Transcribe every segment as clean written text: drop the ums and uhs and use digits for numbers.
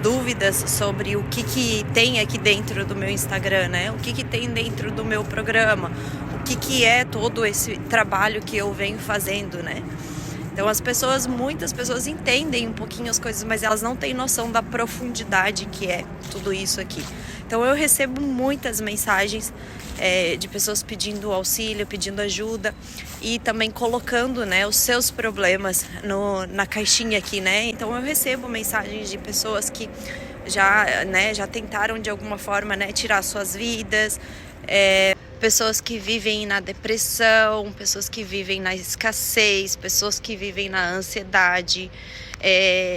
dúvidas sobre o que tem aqui dentro do meu Instagram, né? O que tem dentro do meu programa, o que é todo esse trabalho que eu venho fazendo, né? Então muitas pessoas entendem um pouquinho as coisas, mas elas não têm noção da profundidade que é tudo isso aqui. Então eu recebo muitas mensagens de pessoas pedindo auxílio, pedindo ajuda e também colocando, né, os seus problemas na caixinha aqui, né? Então eu recebo mensagens de pessoas que já tentaram de alguma forma, né, tirar suas vidas, pessoas que vivem na depressão, pessoas que vivem na escassez, pessoas que vivem na ansiedade.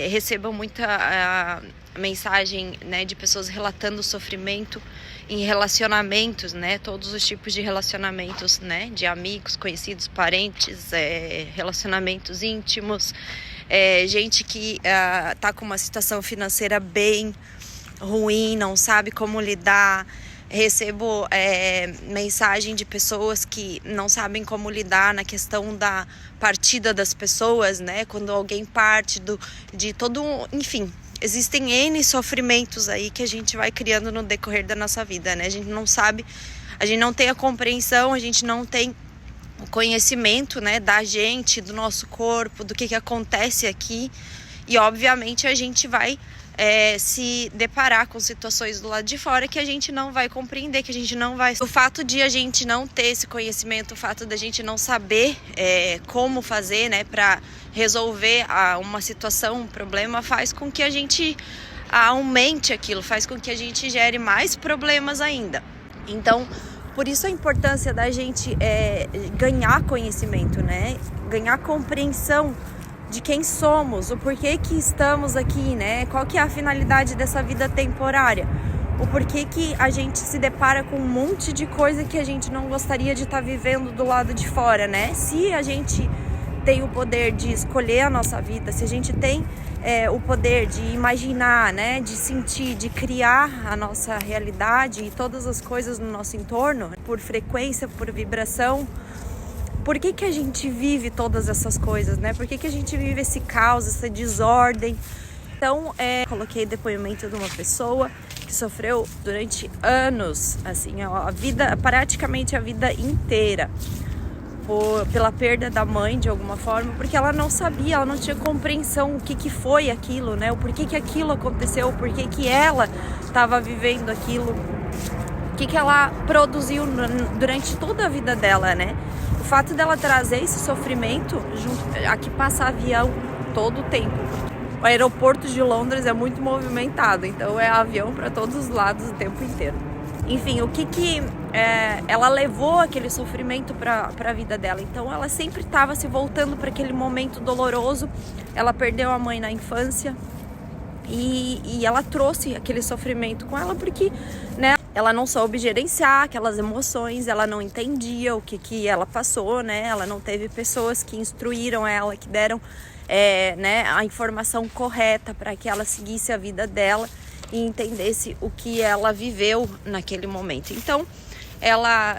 Recebo muita mensagem, né, de pessoas relatando sofrimento em relacionamentos, né, todos os tipos de relacionamentos, né, de amigos, conhecidos, parentes, relacionamentos íntimos, gente que tá com uma situação financeira bem ruim, não sabe como lidar. Recebo mensagem de pessoas que não sabem como lidar na questão da partida das pessoas, né? Quando alguém parte de todo... Enfim, existem N sofrimentos aí que a gente vai criando no decorrer da nossa vida, né? A gente não sabe, a gente não tem a compreensão, a gente não tem o conhecimento, né, da gente, do nosso corpo, do que acontece aqui. E, obviamente, a gente vai se deparar com situações do lado de fora que a gente não vai compreender, que a gente não vai... O fato de a gente não ter esse conhecimento, o fato da gente não saber como fazer, né, para resolver uma situação, um problema, faz com que a gente aumente aquilo, faz com que a gente gere mais problemas ainda. Então, por isso a importância da gente ganhar conhecimento, né, ganhar compreensão de quem somos, o porquê que estamos aqui, né? Qual que é a finalidade dessa vida temporária? O porquê que a gente se depara com um monte de coisa que a gente não gostaria de estar vivendo do lado de fora, né? Se a gente tem o poder de escolher a nossa vida, se a gente tem o poder de imaginar, né? De sentir, de criar a nossa realidade e todas as coisas no nosso entorno, por frequência, por vibração, por que a gente vive todas essas coisas, né? Por que a gente vive esse caos, essa desordem? Então, coloquei depoimento de uma pessoa que sofreu durante anos, assim, praticamente a vida inteira, pela perda da mãe, de alguma forma, porque ela não sabia, ela não tinha compreensão o que foi aquilo, né? O porquê que aquilo aconteceu, o porquê que ela estava vivendo aquilo, o que ela produziu durante toda a vida dela, né? O fato dela trazer esse sofrimento, aqui passa avião todo o tempo. O aeroporto de Londres é muito movimentado, então é avião para todos os lados o tempo inteiro. Enfim, o que ela levou aquele sofrimento para a vida dela. Então ela sempre estava se voltando para aquele momento doloroso. Ela perdeu a mãe na infância e ela trouxe aquele sofrimento com ela porque, né, ela não soube gerenciar aquelas emoções, ela não entendia o que ela passou, né? Ela não teve pessoas que instruíram ela, que deram né, a informação correta para que ela seguisse a vida dela e entendesse o que ela viveu naquele momento. Então, ela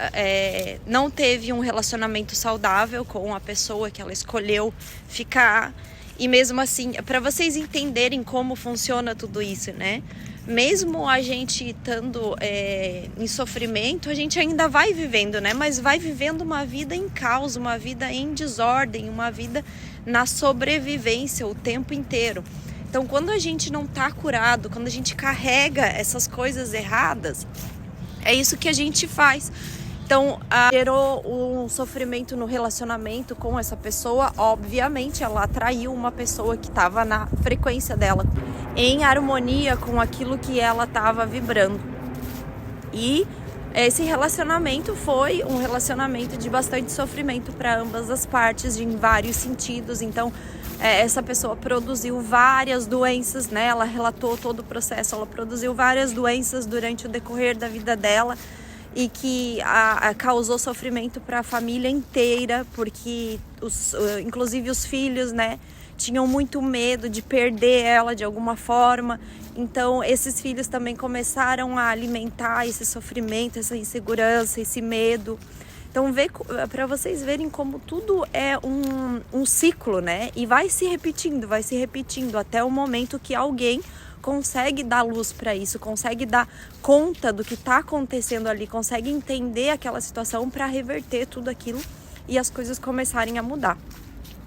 não teve um relacionamento saudável com a pessoa que ela escolheu ficar. E mesmo assim, para vocês entenderem como funciona tudo isso, né? Mesmo a gente estando em sofrimento, a gente ainda vai vivendo, né? Mas vai vivendo uma vida em caos, uma vida em desordem, uma vida na sobrevivência o tempo inteiro. Então, quando a gente não está curado, quando a gente carrega essas coisas erradas, é isso que a gente faz. Então, gerou um sofrimento no relacionamento com essa pessoa. Obviamente, ela atraiu uma pessoa que estava na frequência dela, em harmonia com aquilo que ela estava vibrando. E esse relacionamento foi um relacionamento de bastante sofrimento para ambas as partes, em vários sentidos. Então, essa pessoa produziu várias doenças, né? Ela relatou todo o processo, ela produziu várias doenças durante o decorrer da vida dela, e que causou sofrimento para a família inteira, porque inclusive os filhos, né, tinham muito medo de perder ela de alguma forma. Então esses filhos também começaram a alimentar esse sofrimento, essa insegurança, esse medo. Então, para vocês verem como tudo é um ciclo, né? E vai se repetindo até o momento que alguém consegue dar luz para isso, consegue dar conta do que está acontecendo ali, consegue entender aquela situação para reverter tudo aquilo e as coisas começarem a mudar.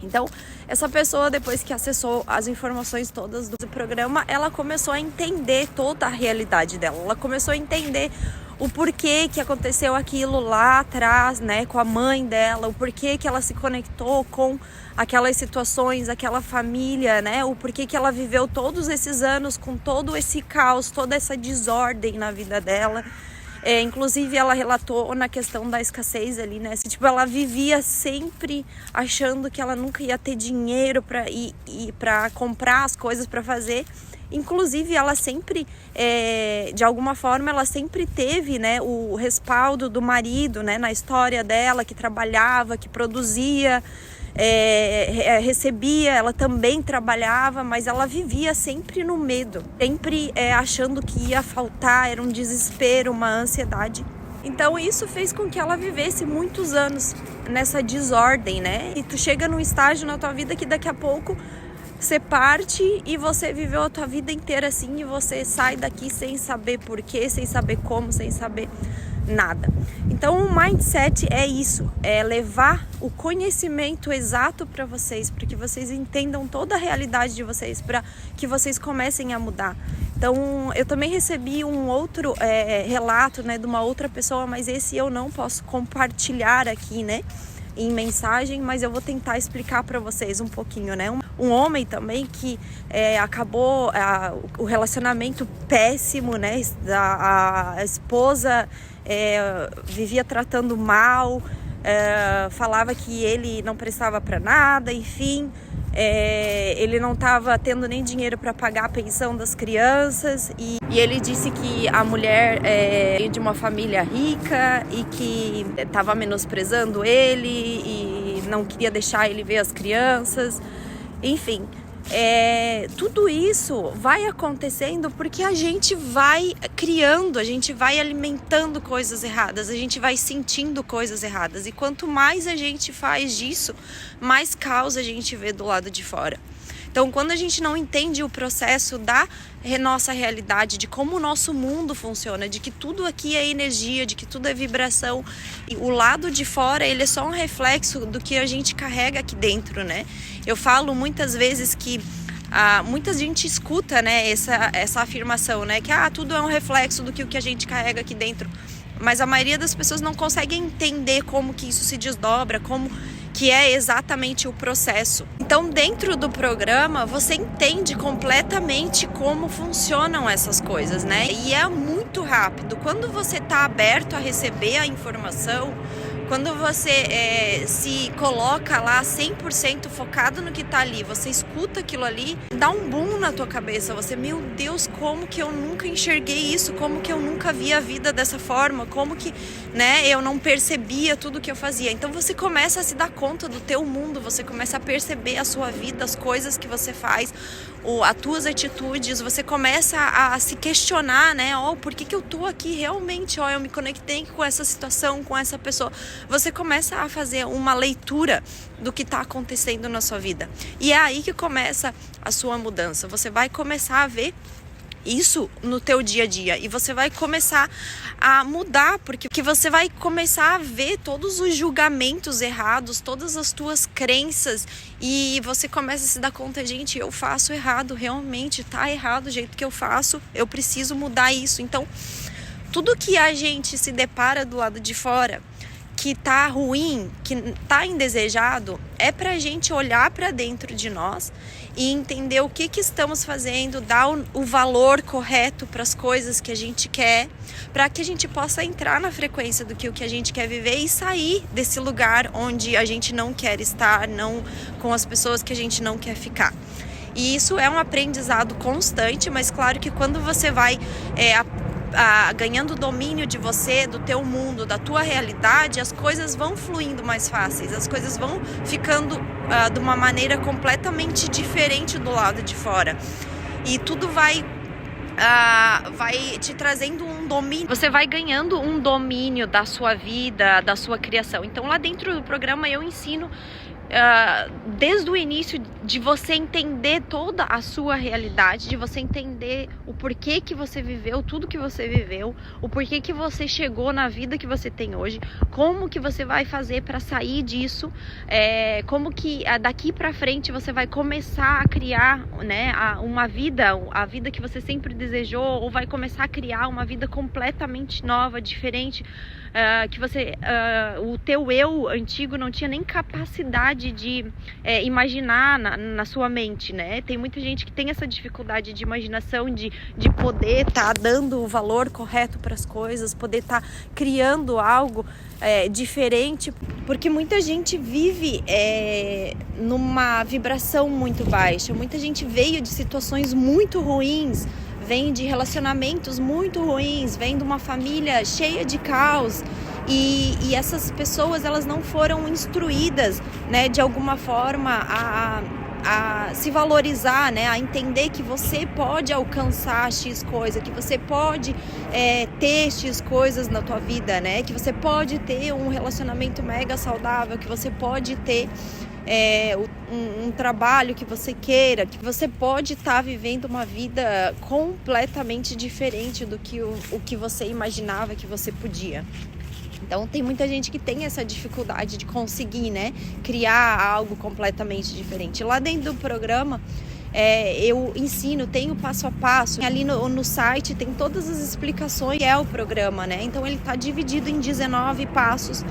Então, essa pessoa, depois que acessou as informações todas do programa, ela começou a entender toda a realidade dela. Ela começou a entender o porquê que aconteceu aquilo lá atrás, né, com a mãe dela, o porquê que ela se conectou com aquelas situações, aquela família, né, o porquê que ela viveu todos esses anos com todo esse caos, toda essa desordem na vida dela. Inclusive ela relatou na questão da escassez ali, né? Tipo, ela vivia sempre achando que ela nunca ia ter dinheiro para ir para comprar as coisas para fazer. Inclusive ela sempre, de alguma forma, ela sempre teve, né, o respaldo do marido, né, na história dela, que trabalhava, que produzia, recebia, ela também trabalhava, mas ela vivia sempre no medo, sempre achando que ia faltar, era um desespero, uma ansiedade. Então isso fez com que ela vivesse muitos anos nessa desordem, né? E tu chega num estágio na tua vida que daqui a pouco você parte e você viveu a tua vida inteira assim e você sai daqui sem saber porquê, sem saber como, sem saber nada. Então o mindset é isso, é levar o conhecimento exato para vocês, para que vocês entendam toda a realidade de vocês, para que vocês comecem a mudar. Então eu também recebi um outro relato, né, de uma outra pessoa, mas esse eu não posso compartilhar aqui, né, em mensagem, mas eu vou tentar explicar para vocês um pouquinho, né? Um homem também que acabou o relacionamento péssimo, né? A esposa vivia tratando mal, falava que ele não prestava para nada, enfim. Ele não estava tendo nem dinheiro para pagar a pensão das crianças e ele disse que a mulher é de uma família rica e que estava menosprezando ele e não queria deixar ele ver as crianças, enfim. Tudo isso vai acontecendo porque a gente vai criando, a gente vai alimentando coisas erradas, a gente vai sentindo coisas erradas. E quanto mais a gente faz disso, mais caos a gente vê do lado de fora. Então, quando a gente não entende o processo da nossa realidade, de como o nosso mundo funciona, de que tudo aqui é energia, de que tudo é vibração, e o lado de fora, ele é só um reflexo do que a gente carrega aqui dentro, né? Eu falo muitas vezes que muita gente escuta, né, essa afirmação, né, que tudo é um reflexo do que o que a gente carrega aqui dentro. Mas a maioria das pessoas não consegue entender como que isso se desdobra, como que é exatamente o processo. Então, dentro do programa, você entende completamente como funcionam essas coisas, né? E é muito rápido. Quando você está aberto a receber a informação, quando você se coloca lá 100% focado no que tá ali, você escuta aquilo ali, dá um boom na tua cabeça. Você, meu Deus, como que eu nunca enxerguei isso? Como que eu nunca vi a vida dessa forma? Como que, né, eu não percebia tudo que eu fazia? Então você começa a se dar conta do teu mundo, você começa a perceber a sua vida, as coisas que você faz, as tuas atitudes, você começa a se questionar, né? Por que eu tô aqui realmente? Eu me conectei com essa situação, com essa pessoa. Você começa a fazer uma leitura do que está acontecendo na sua vida. E é aí que começa a sua mudança. Você vai começar a ver isso no teu dia a dia e você vai começar a mudar, porque você vai começar a ver todos os julgamentos errados, todas as tuas crenças e você começa a se dar conta, gente, eu faço errado, realmente tá errado o jeito que eu faço, eu preciso mudar isso. Então, tudo que a gente se depara do lado de fora, que tá ruim, que tá indesejado, é pra gente olhar pra dentro de nós e entender o que estamos fazendo, dar o valor correto para as coisas que a gente quer, para que a gente possa entrar na frequência do que o que a gente quer viver e sair desse lugar onde a gente não quer estar, não com as pessoas que a gente não quer ficar. E isso é um aprendizado constante, mas claro que quando você vai ganhando domínio de você, do teu mundo, da tua realidade, as coisas vão fluindo mais fáceis, as coisas vão ficando de uma maneira completamente diferente do lado de fora. E tudo vai te trazendo um domínio. Você vai ganhando um domínio da sua vida, da sua criação. Então lá dentro do programa eu ensino desde o início, de você entender toda a sua realidade, de você entender o porquê que você viveu tudo que você viveu, o porquê que você chegou na vida que você tem hoje, como que você vai fazer para sair disso, como que daqui para frente você vai começar a criar, né, uma vida, a vida que você sempre desejou, ou vai começar a criar uma vida completamente nova, diferente, que o teu eu antigo não tinha nem capacidade de imaginar na sua mente, né? Tem muita gente que tem essa dificuldade de imaginação, de poder estar dando o valor correto para as coisas, poder estar criando algo diferente, porque muita gente vive numa vibração muito baixa, muita gente veio de situações muito ruins, vem de relacionamentos muito ruins, vem de uma família cheia de caos, e essas pessoas, elas não foram instruídas, né, de alguma forma a se valorizar, né, a entender que você pode alcançar X coisa, que você pode ter X coisas na tua vida, né, que você pode ter um relacionamento mega saudável, que você pode ter um trabalho que você queira, que você pode estar vivendo uma vida completamente diferente do que o que você imaginava que você podia. Então tem muita gente que tem essa dificuldade de conseguir, né, criar algo completamente diferente. Lá dentro do programa eu ensino, tenho passo a passo. Ali no site tem todas as explicações que é o programa, né? Então ele está dividido em 19 passos.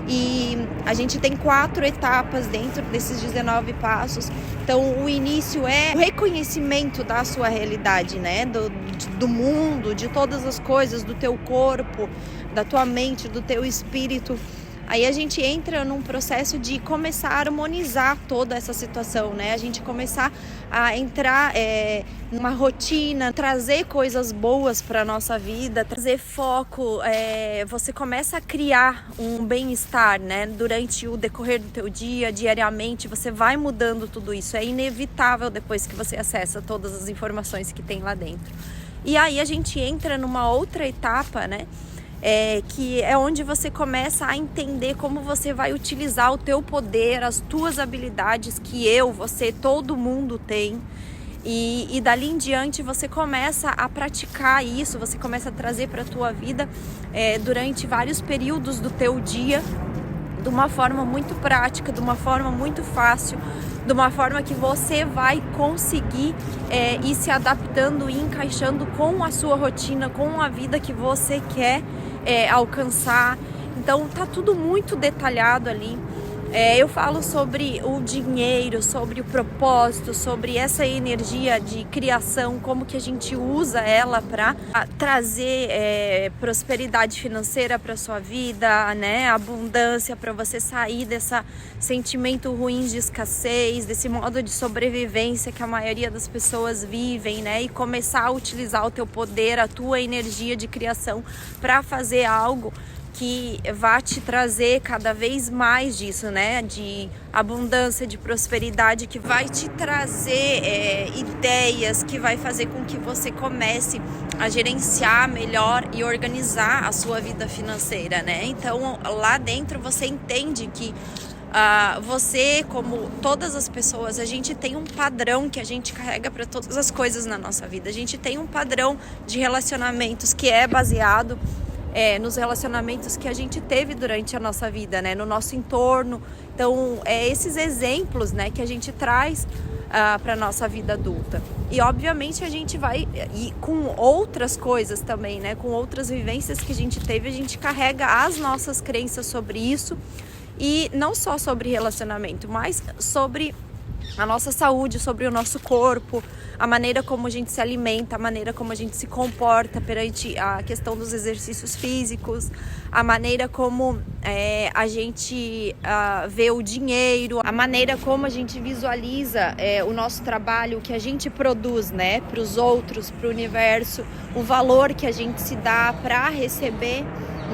E a gente tem 4 etapas dentro desses 19 passos. Então o início é o reconhecimento da sua realidade, né? Do mundo, de todas as coisas, do teu corpo, da tua mente, do teu espírito. Aí a gente entra num processo de começar a harmonizar toda essa situação, né? A gente começar a entrar numa rotina, trazer coisas boas para a nossa vida, trazer foco. Você começa a criar um bem-estar, né? Durante o decorrer do teu dia, diariamente, você vai mudando tudo isso. É inevitável depois que você acessa todas as informações que tem lá dentro. E aí a gente entra numa outra etapa, né? Que é onde você começa a entender como você vai utilizar o teu poder, as tuas habilidades que você, todo mundo tem. E dali em diante você começa a praticar isso, você começa a trazer para a tua vida durante vários períodos do teu dia, de uma forma muito prática, de uma forma muito fácil, de uma forma que você vai conseguir ir se adaptando e encaixando com a sua rotina, com a vida que você quer alcançar. Então tá tudo muito detalhado ali. Eu falo sobre o dinheiro, sobre o propósito, sobre essa energia de criação, como que a gente usa ela para trazer prosperidade financeira para sua vida, né? Abundância, para você sair desse sentimento ruim de escassez, desse modo de sobrevivência que a maioria das pessoas vivem, né? E começar a utilizar o teu poder, a tua energia de criação para fazer algo que vai te trazer cada vez mais disso, né? De abundância, de prosperidade, que vai te trazer ideias, que vai fazer com que você comece a gerenciar melhor e organizar a sua vida financeira, né? Então, lá dentro você entende que você, como todas as pessoas, a gente tem um padrão que a gente carrega para todas as coisas na nossa vida. A gente tem um padrão de relacionamentos que é baseado nos relacionamentos que a gente teve durante a nossa vida, né? No nosso entorno. Então, esses exemplos, né, que a gente traz para a nossa vida adulta. E, obviamente, a gente vai... E com outras coisas também, né? Com outras vivências que a gente teve, a gente carrega as nossas crenças sobre isso. E não só sobre relacionamento, mas sobre a nossa saúde, sobre o nosso corpo, a maneira como a gente se alimenta, a maneira como a gente se comporta perante a questão dos exercícios físicos, a maneira como a gente vê o dinheiro, a maneira como a gente visualiza o nosso trabalho, o que a gente produz, né, para os outros, para o universo, o valor que a gente se dá para receber,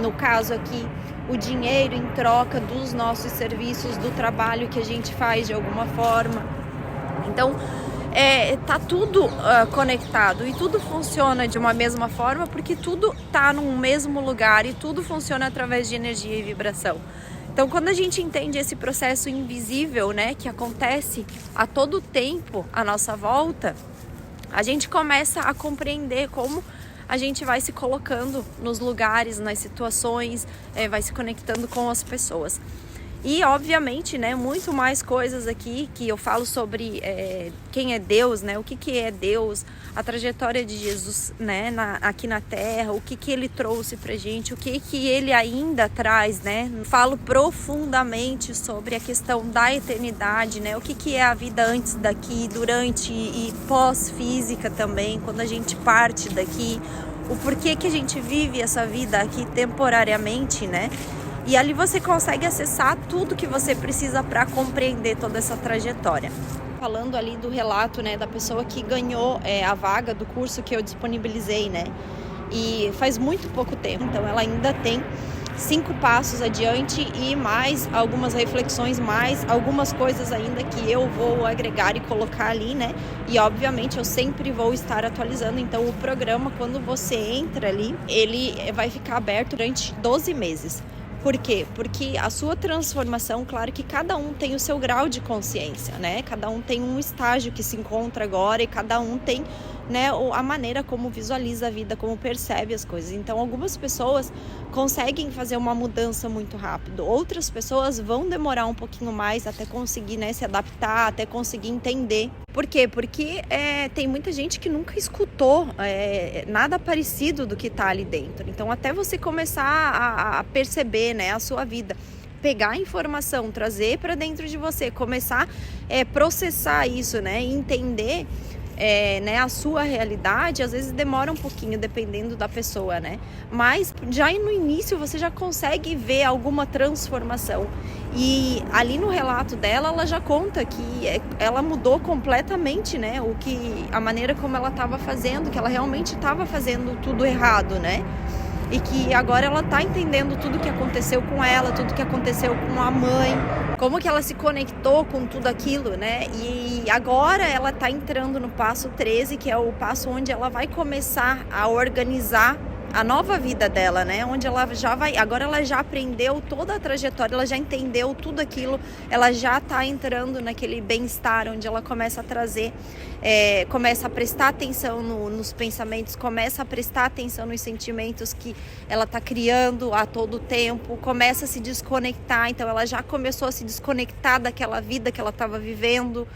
no caso aqui, o dinheiro em troca dos nossos serviços, do trabalho que a gente faz de alguma forma. Então, tá tudo conectado e tudo funciona de uma mesma forma, porque tudo tá num mesmo lugar e tudo funciona através de energia e vibração. Então, quando a gente entende esse processo invisível, né, que acontece a todo tempo à nossa volta, a gente começa a compreender como a gente vai se colocando nos lugares, nas situações, vai se conectando com as pessoas. E, obviamente, né, muito mais coisas aqui que eu falo sobre quem é Deus, né, o que é Deus, a trajetória de Jesus, né, aqui na Terra, o que ele trouxe pra gente, o que ele ainda traz, né. Falo profundamente sobre a questão da eternidade, né, o que é a vida antes daqui, durante e pós-física também, quando a gente parte daqui, o porquê que a gente vive essa vida aqui temporariamente, né. E ali você consegue acessar tudo que você precisa para compreender toda essa trajetória. Falando ali do relato, né, da pessoa que ganhou a vaga do curso que eu disponibilizei, né? E faz muito pouco tempo, então ela ainda tem 5 passos adiante e mais algumas reflexões, mais algumas coisas ainda que eu vou agregar e colocar ali, né? E obviamente eu sempre vou estar atualizando, então o programa, quando você entra ali, ele vai ficar aberto durante 12 meses. Por quê? Porque a sua transformação, claro que cada um tem o seu grau de consciência, né? Cada um tem um estágio que se encontra agora e cada um tem, né, a maneira como visualiza a vida, como percebe as coisas. Então, algumas pessoas conseguem fazer uma mudança muito rápido. Outras pessoas vão demorar um pouquinho mais até conseguir, né, se adaptar, até conseguir entender. Por quê? Porque tem muita gente que nunca escutou nada parecido do que está ali dentro. Então, até você começar a perceber, né, a sua vida, pegar a informação, trazer para dentro de você, começar a processar isso, né, entender né, a sua realidade, às vezes demora um pouquinho, dependendo da pessoa, né? Mas já no início você já consegue ver alguma transformação. E ali no relato dela, ela já conta que ela mudou completamente, né? A maneira como ela estava fazendo, que ela realmente estava fazendo tudo errado, né? E que agora ela tá entendendo tudo que aconteceu com ela, tudo que aconteceu com a mãe, como que ela se conectou com tudo aquilo, né? E agora ela tá entrando no passo 13, que é o passo onde ela vai começar a organizar a nova vida dela, né? Onde ela já vai, agora ela já aprendeu toda a trajetória, ela já entendeu tudo aquilo, ela já tá entrando naquele bem-estar, onde ela começa a trazer, começa a prestar atenção nos pensamentos, começa a prestar atenção nos sentimentos que ela tá criando a todo tempo, começa a se desconectar, então ela já começou a se desconectar daquela vida que ela estava vivendo,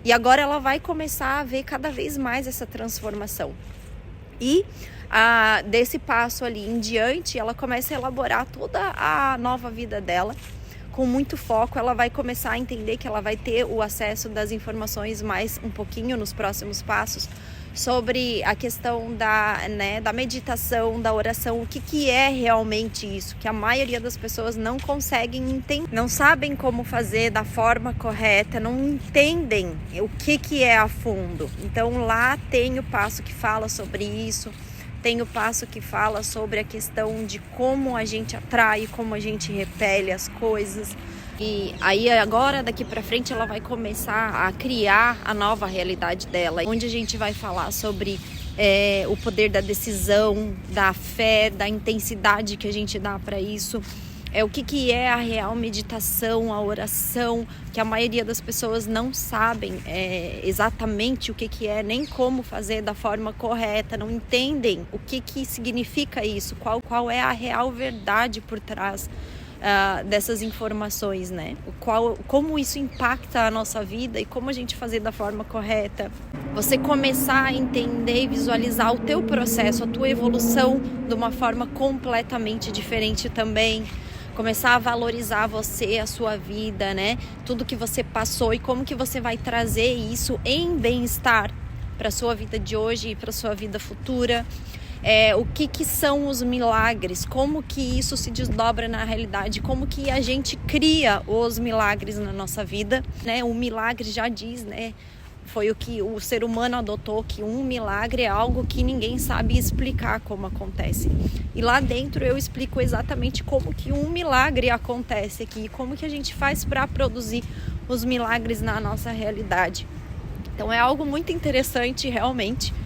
e agora ela vai começar a ver cada vez mais essa transformação. E desse passo ali em diante, ela começa a elaborar toda a nova vida dela com muito foco. Ela vai começar a entender que ela vai ter o acesso das informações mais um pouquinho nos próximos passos sobre a questão da meditação, da oração, o que é realmente isso, que a maioria das pessoas não conseguem entender, não sabem como fazer da forma correta, não entendem o que é a fundo. Então lá tem o passo que fala sobre isso, tem o passo que fala sobre a questão de como a gente atrai, como a gente repele as coisas. E aí agora, daqui pra frente, ela vai começar a criar a nova realidade dela, onde a gente vai falar sobre o poder da decisão, da fé, da intensidade que a gente dá para isso. O que é a real meditação, a oração, que a maioria das pessoas não sabem exatamente o que é, nem como fazer da forma correta, não entendem o que significa isso, qual é a real verdade por trás dessas informações, né? Como isso impacta a nossa vida e como a gente fazer da forma correta. Você começar a entender e visualizar o teu processo, a tua evolução de uma forma completamente diferente também. Começar a valorizar você, a sua vida, né? Tudo que você passou e como que você vai trazer isso em bem-estar para a sua vida de hoje e para a sua vida futura. O que são os milagres, como que isso se desdobra na realidade, como que a gente cria os milagres na nossa vida, né? O milagre já diz, né? Foi o que o ser humano adotou, que um milagre é algo que ninguém sabe explicar como acontece. E lá dentro eu explico exatamente como que um milagre acontece aqui, como que a gente faz para produzir os milagres na nossa realidade. Então é algo muito interessante realmente.